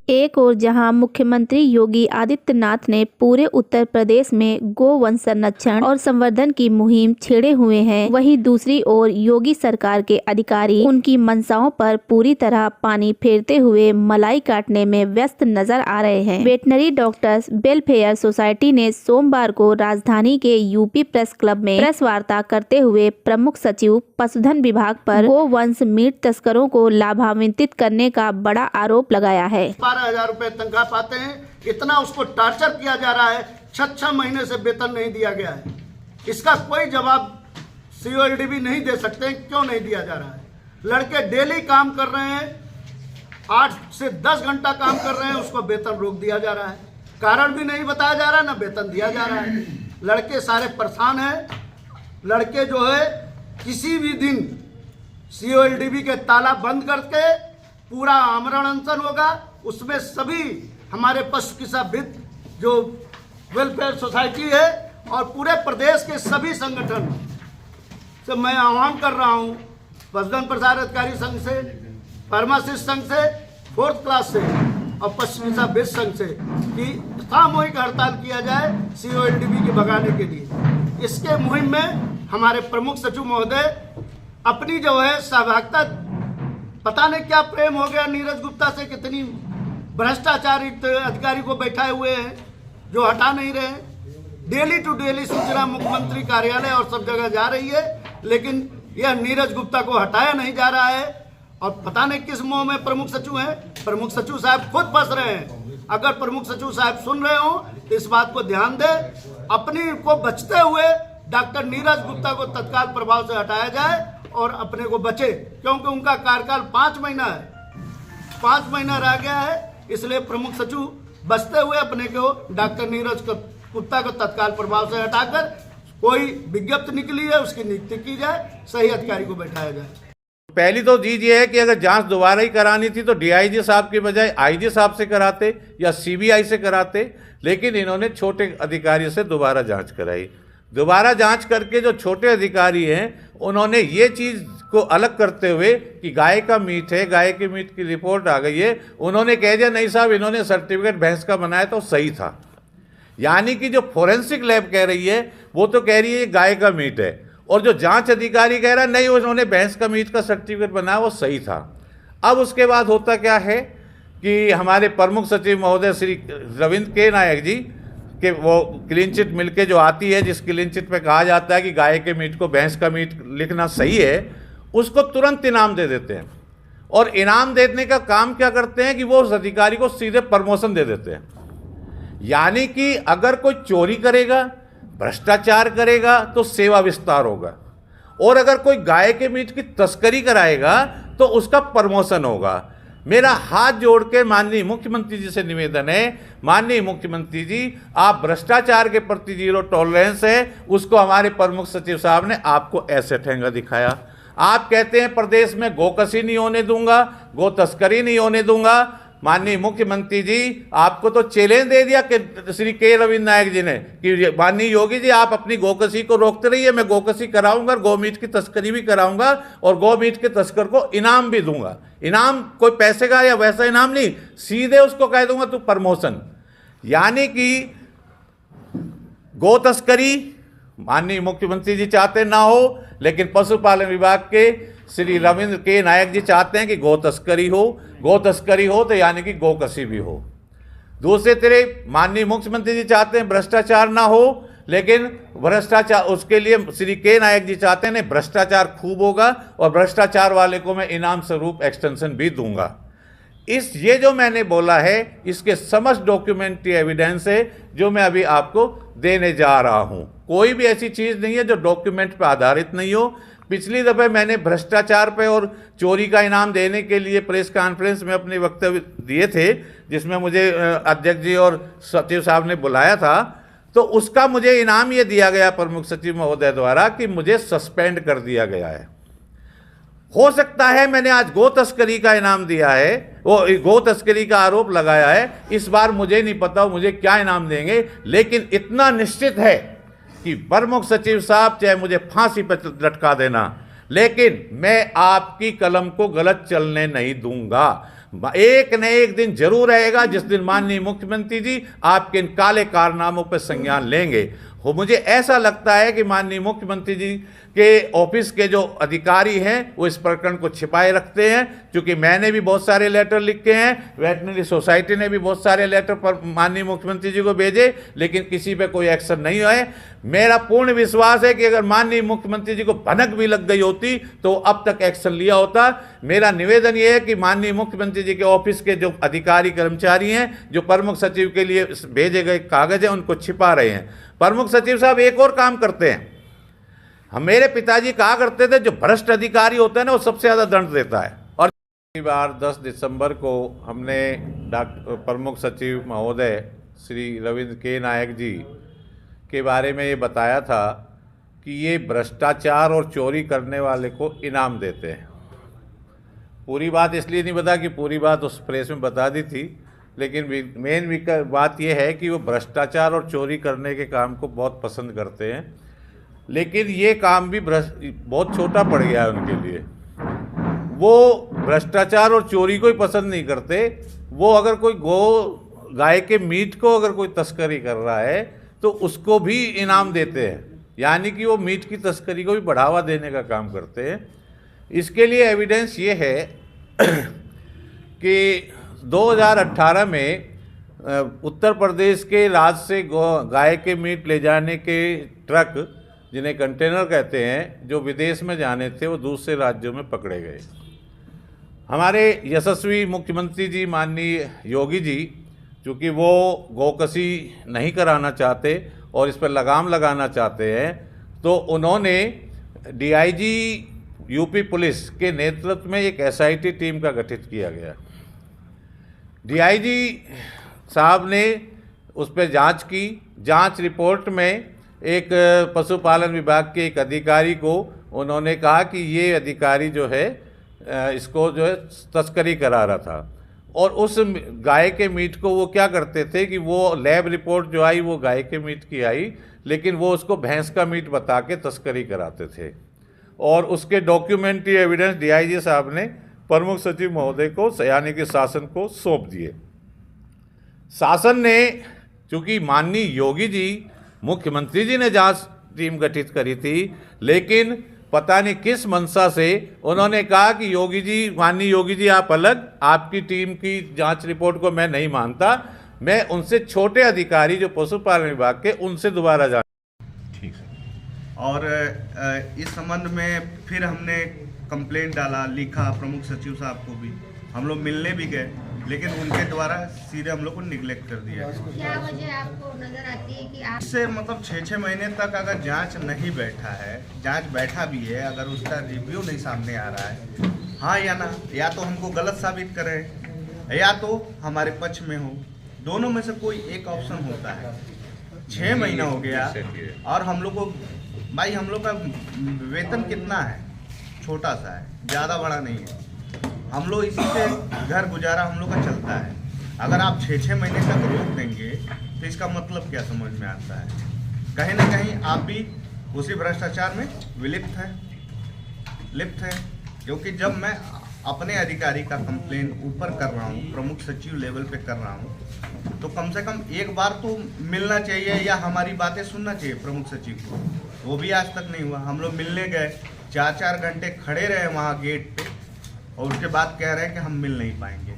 एक और जहां मुख्यमंत्री योगी आदित्यनाथ ने पूरे उत्तर प्रदेश में गोवंश संरक्षण और संवर्धन की मुहिम छेड़े हुए हैं, वहीं दूसरी ओर योगी सरकार के अधिकारी उनकी मंशाओं पर पूरी तरह पानी फेरते हुए मलाई काटने में व्यस्त नजर आ रहे हैं। वेटनरी डॉक्टर्स वेलफेयर सोसाइटी ने सोमवार को राजधानी के यूपी प्रेस क्लब में प्रेस वार्ता करते हुए प्रमुख सचिव पशुधन विभाग पर गोवंश मीट तस्करों को लाभान्वित करने का बड़ा आरोप लगाया है। 12,000 रुपए तनख्वाह पाते हैं, इतना उसको टार्चर किया जा रहा है, 6 महीने से वेतन नहीं दिया गया है। इसका कोई जवाब सीओएलडीबी नहीं दे सकते, क्यों नहीं दिया जा रहा है। लड़के डेली काम कर रहे हैं, 8 से 10 घंटा काम कर रहे हैं, उसको वेतन रोक दिया जा रहा है। कारण भी नहीं बताया जा रहा है, ना वेतन दिया जा रहा है। लड़के सारे परेशान हैं। लड़के जो है किसी भी दिन सीओएलडीबी के ताला बंद करके पूरा आमरण अनशन होगा, उसमें सभी हमारे पशु किसानविद जो वेलफेयर सोसाइटी है और पूरे प्रदेश के सभी संगठन से मैं आह्वान कर रहा हूं, पशुधन प्रसार अधिकारी संघ से, फार्मासिस्ट संघ से, 4th क्लास से और पशु किसानविद संघ से कि सामूहिक हड़ताल किया जाए सीओएलडीबी के भगाने के लिए। इसके मुहिम में हमारे प्रमुख सचिव महोदय अपनी जो है सहभागिता, पता नहीं क्या प्रेम हो गया नीरज गुप्ता से, कितनी भ्रष्टाचारित अधिकारी को बैठाए हुए हैं जो हटा नहीं रहे। डेली टू डेली सूचना मुख्यमंत्री कार्यालय और सब जगह जा रही है, लेकिन यह नीरज गुप्ता को हटाया नहीं जा रहा है। और पता नहीं किस मोह में प्रमुख सचिव हैं। प्रमुख सचिव साहब खुद फंस रहे हैं। अगर प्रमुख सचिव साहब सुन रहे हो तो इस बात को ध्यान दें, अपनी को बचते हुए डॉक्टर नीरज गुप्ता को तत्काल प्रभाव से हटाया जाए और अपने को बचे, क्योंकि उनका कार्यकाल 5 महीना है, 5 महीना रह गया है। इसलिए प्रमुख सचिव बचते हुए अपने को डॉक्टर नीरज गुप्ता को तत्काल प्रभाव से हटाकर कोई विज्ञप्ति निकली है उसकी नियुक्ति की जाए, सही अधिकारी को बैठाया जाए। पहली तो चीज ये है कि अगर जांच दोबारा ही करानी थी तो डीआईजी साहब के बजाय आईजी साहब से कराते या सीबीआई से कराते, लेकिन इन्होंने छोटे अधिकारी से दोबारा जांच कराई। दोबारा जांच करके जो छोटे अधिकारी हैं उन्होंने ये चीज़ को अलग करते हुए कि गाय का मीट है, गाय के मीट की रिपोर्ट आ गई है, उन्होंने कह दिया नहीं साहब इन्होंने सर्टिफिकेट भैंस का बनाया तो सही था। यानी कि जो फोरेंसिक लैब कह रही है वो तो कह रही है गाय का मीट है, और जो जांच अधिकारी कह रहा है नहीं उन्होंने भैंस का मीट का सर्टिफिकेट बनाया वो सही था। अब उसके बाद होता क्या है कि हमारे प्रमुख सचिव महोदय श्री रविंद्र के नायक जी कि वो क्लीन चिट मिलके जो आती है, जिस क्लीन चिट पे कहा जाता है कि गाय के मीट को भैंस का मीट लिखना सही है, उसको तुरंत इनाम दे देते हैं। और इनाम देने का काम क्या करते हैं कि वो उस अधिकारी को सीधे प्रमोशन दे देते हैं। यानी कि अगर कोई चोरी करेगा, भ्रष्टाचार करेगा तो सेवा विस्तार होगा, और अगर कोई गाय के मीट की तस्करी कराएगा तो उसका प्रमोशन होगा। मेरा हाथ जोड़ के माननीय मुख्यमंत्री जी से निवेदन है, माननीय मुख्यमंत्री जी आप भ्रष्टाचार के प्रति 0 टॉलरेंस है, उसको हमारे प्रमुख सचिव साहब ने आपको ऐसे ठेंगा दिखाया। आप कहते हैं प्रदेश में गोकसी नहीं होने दूंगा, गो तस्करी नहीं होने दूंगा। माननीय मुख्यमंत्री जी आपको तो चैलेंज दे दिया कि श्री के रविंद्र नायक जी ने कि माननीय योगी जी आप अपनी गोकसी को रोकते रहिए, मैं गोकसी कराऊंगा, गौ मीट की तस्करी भी कराऊंगा और गौ मीट के तस्कर को इनाम भी दूंगा। इनाम कोई पैसे का या वैसा इनाम नहीं, सीधे उसको कह दूंगा तू प्रमोशन। यानी कि गौ तस्करी माननीय मुख्यमंत्री जी चाहते ना हो, लेकिन पशुपालन विभाग के श्री रविंद्र के नायक जी चाहते हैं कि गौ तस्करी हो। गौ तस्करी हो तो यानी कि गोकसी भी हो। दूसरे तरफ माननीय मुख्यमंत्री जी चाहते हैं भ्रष्टाचार ना हो, लेकिन भ्रष्टाचार उसके लिए श्री के नायक जी चाहते हैं भ्रष्टाचार खूब होगा और भ्रष्टाचार वाले को मैं इनाम स्वरूप एक्सटेंशन भी दूंगा। ये जो मैंने बोला है इसके समस्त डॉक्यूमेंट्री एविडेंस है जो मैं अभी आपको देने जा रहा हूं। कोई भी ऐसी चीज़ नहीं है जो डॉक्यूमेंट पर आधारित नहीं हो। पिछली दफ़े मैंने भ्रष्टाचार पे और चोरी का इनाम देने के लिए प्रेस कॉन्फ्रेंस में अपने वक्तव्य दिए थे, जिसमें मुझे अध्यक्ष जी और सचिव साहब ने बुलाया था। तो उसका मुझे इनाम ये दिया गया प्रमुख सचिव महोदय द्वारा कि मुझे सस्पेंड कर दिया गया है। हो सकता है मैंने आज गो तस्करी का इनाम दिया है, वो गो तस्करी का आरोप लगाया है, इस बार मुझे नहीं पता मुझे क्या इनाम देंगे, लेकिन इतना निश्चित है कि प्रमुख सचिव साहब चाहे मुझे फांसी पर लटका देना, लेकिन मैं आपकी कलम को गलत चलने नहीं दूंगा। एक न एक दिन जरूर रहेगा जिस दिन माननीय मुख्यमंत्री जी आपके इन काले कारनामों पर संज्ञान लेंगे। मुझे ऐसा लगता है कि माननीय मुख्यमंत्री जी के ऑफिस के जो अधिकारी हैं वो इस प्रकरण को छिपाए रखते हैं, क्योंकि मैंने भी बहुत सारे लेटर लिखे हैं, वेटनरी सोसाइटी ने भी बहुत सारे लेटर पर माननीय मुख्यमंत्री जी को भेजे, लेकिन किसी पे कोई एक्शन नहीं हुआ। मेरा पूर्ण विश्वास है कि अगर माननीय मुख्यमंत्री जी को भनक भी लग गई होती तो अब तक एक्शन लिया होता। मेरा निवेदन ये है कि माननीय मुख्यमंत्री जी के ऑफिस के जो अधिकारी कर्मचारी हैं, जो प्रमुख सचिव के लिए भेजे गए कागज हैं, उनको छिपा रहे हैं। प्रमुख सचिव साहब एक और काम करते हैं, मेरे पिताजी कहा करते थे जो भ्रष्ट अधिकारी होता है ना वो सबसे ज़्यादा दंड देता है। और बार 10 दिसंबर को हमने प्रमुख सचिव महोदय श्री रविंद्र के नायक जी के बारे में ये बताया था कि ये भ्रष्टाचार और चोरी करने वाले को इनाम देते हैं। पूरी बात इसलिए नहीं बता कि पूरी बात उस प्रेस में बता दी थी, लेकिन मेन बात यह है कि वो भ्रष्टाचार और चोरी करने के काम को बहुत पसंद करते हैं, लेकिन ये काम भी बहुत छोटा पड़ गया है उनके लिए। वो भ्रष्टाचार और चोरी को ही पसंद नहीं करते, वो अगर कोई गाय के मीट को अगर कोई तस्करी कर रहा है तो उसको भी इनाम देते हैं, यानी कि वो मीट की तस्करी को भी बढ़ावा देने का काम करते हैं। इसके लिए एविडेंस ये है कि 2018 में उत्तर प्रदेश के राज्य से गाय के मीट ले जाने के ट्रक, जिन्हें कंटेनर कहते हैं, जो विदेश में जाने थे वो दूसरे राज्यों में पकड़े गए। हमारे यशस्वी मुख्यमंत्री जी माननीय योगी जी, चूँकि वो गौकसी नहीं कराना चाहते और इस पर लगाम लगाना चाहते हैं, तो उन्होंने डीआईजी यूपी पुलिस के नेतृत्व में एक एसआईटी टीम का गठित किया गया। डीआईजी साहब ने उस पर जांच की। जांच रिपोर्ट में एक पशुपालन विभाग के एक अधिकारी को उन्होंने कहा कि ये अधिकारी जो है इसको जो है तस्करी करा रहा था, और उस गाय के मीट को वो क्या करते थे कि वो लैब रिपोर्ट जो आई वो गाय के मीट की आई, लेकिन वो उसको भैंस का मीट बता के तस्करी कराते थे। और उसके डॉक्यूमेंट्री एविडेंस डीआईजी साहब ने प्रमुख सचिव महोदय को यानी कि शासन को सौंप दिए। शासन ने, चूँकि माननीय योगी जी मुख्यमंत्री जी ने जांच टीम गठित करी थी, लेकिन पता नहीं किस मंशा से उन्होंने कहा कि योगी जी, माननीय योगी जी आप अलग, आपकी टीम की जांच रिपोर्ट को मैं नहीं मानता, मैं उनसे छोटे अधिकारी जो पशुपालन विभाग के उनसे दोबारा जांच। ठीक है। और इस संबंध में फिर हमने कंप्लेंट डाला, लिखा प्रमुख सचिव साहब को भी, हम लोग मिलने भी गए, लेकिन उनके द्वारा सीधे हम लोग को निगलेक्ट कर दिया। क्या वजह आपको नजर आती है कि आप इससे मतलब 6-6 महीने तक अगर जांच नहीं बैठा है, जांच बैठा भी है, अगर उसका रिव्यू नहीं सामने आ रहा है, हाँ या ना, या तो हमको गलत साबित करें या तो हमारे पक्ष में हो, दोनों में से कोई एक ऑप्शन होता है। 6 महीना हो गया और हम लोग को, भाई हम लोग का वेतन कितना है, छोटा सा है, ज़्यादा बड़ा नहीं है, हम लोग इसी से घर गुजारा हम लोग का चलता है। अगर आप 6-6 महीने तक रोक देंगे तो इसका मतलब क्या समझ में आता है? कहीं ना कहीं आप भी उसी भ्रष्टाचार में लिप्त हैं, क्योंकि जब मैं अपने अधिकारी का कंप्लेन ऊपर कर रहा हूँ, प्रमुख सचिव लेवल पे कर रहा हूँ, तो कम से कम एक बार तो मिलना चाहिए या हमारी बातें सुनना चाहिए प्रमुख सचिव को। वो भी आज तक नहीं हुआ। हम लोग मिलने गए, 4-4 घंटे खड़े रहे वहाँ गेट पे, और उसके बाद कह रहे हैं कि हम मिल नहीं पाएंगे।